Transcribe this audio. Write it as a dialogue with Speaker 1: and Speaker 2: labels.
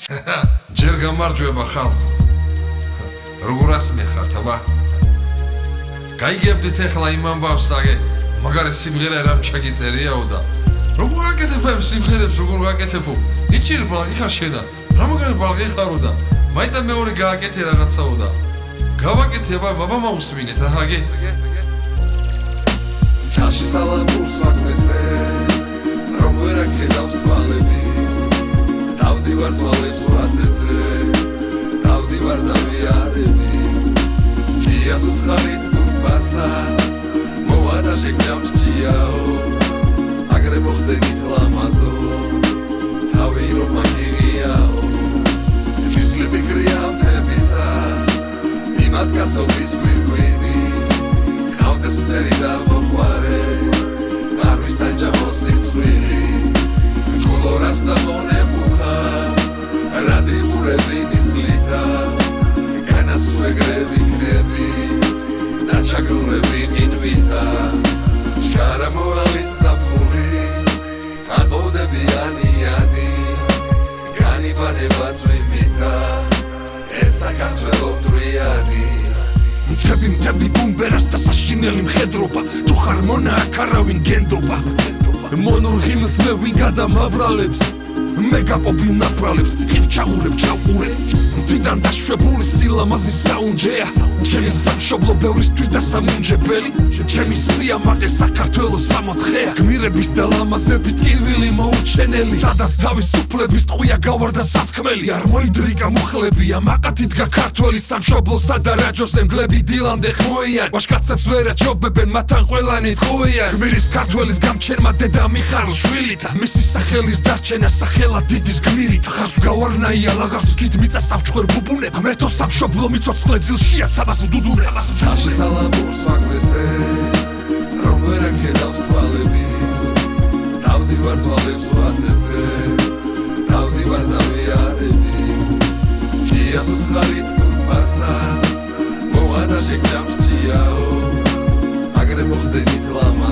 Speaker 1: ჯერ გამარჯვება ხალხო. როგორ ასმეხართ, აბა? გაიგებდით ახლა იმ ამბავს და მაგარი სიმღერა რამ ჩაგიწერიაო და როგორ გაკეთებ ამ სიმღერებს, როგორ გაკეთებ? იჭირ ბალღი ხარ შენა. რა მაგარი ბალღი ხარო და მაინდა მეორე გააკეთე რაღაცაო და გავაკეთე ბაბა მაუსმინეთ აჰაგე.
Speaker 2: Tashi salamurs vagnese Robera kedavs tvalები Davdivარ tvalებს ვაცეცე Davdivარ დავიარები Dias utkharit tupasa Movada sheknams ჭიაო Agre moxdenit lamazo Tavi რომ მაგიღიაო Მისლები კრია მთებისა იმად კაცობის გვირგვინი Qავდეს მტერი და მოყვარე არ ვისტანჯამო სიცხვილი კოლორას და მონებუხა რადიურები ნისლითა განასვეგრები ქნებით ნაჩაგრულები ყინვითა ჩქარა მოალის საფხური აყოდები ანიანი განიბანება წვიმითა ეს საქართველო მდრიანი Მთები ბუმბერას და საშინელი მხედრობა თუ ხარ მონა აქ არავინ გენდობა მონურ ღიმილს მე ვინ გადამაბრალებს მეგაპოპი ნაპრალებს ხით ჩაურებ მდიდან დაშვებული სილამაზი საუნჯეა ჩემი სამშობლო ბევრისთვის და სამუნჯებელი ჩემი სიამაყე საქართველოს სამოთხეა გმირების და ლამაზების ტკივილი მოურჩენელი სადაც თავისუფლების ტყვია გავარდა სათქმელი არ მოიდრიკა მუხლებია მაკათ იდგა ქართველი სამშობლოსა და რაჯოს ემგლები დილამდე ხვიან ვაშკაცებს ვერ აჩობებენ მათთან ყველანი ტყვიან გმირის ქართველის გამჩენმა დედა მიხარს შვილითა მისი სახელის დარჩენა სახელად დიდის გმირით ხარს გავარნაია ლაღას ვკით მიწა სამჩხვერ ბუბუნებ ღმერთო სამშობლო მიცოცხლე ძილშია საბას ვდუდუნებ Tashi salamurs vagnese Robera kedavs tvalები Davdivარ tvalებს ვაცეცე Davdivარ დავიარები Dias utkharit tupasa Movada sheknams ჭიაო Agre moxdenit lama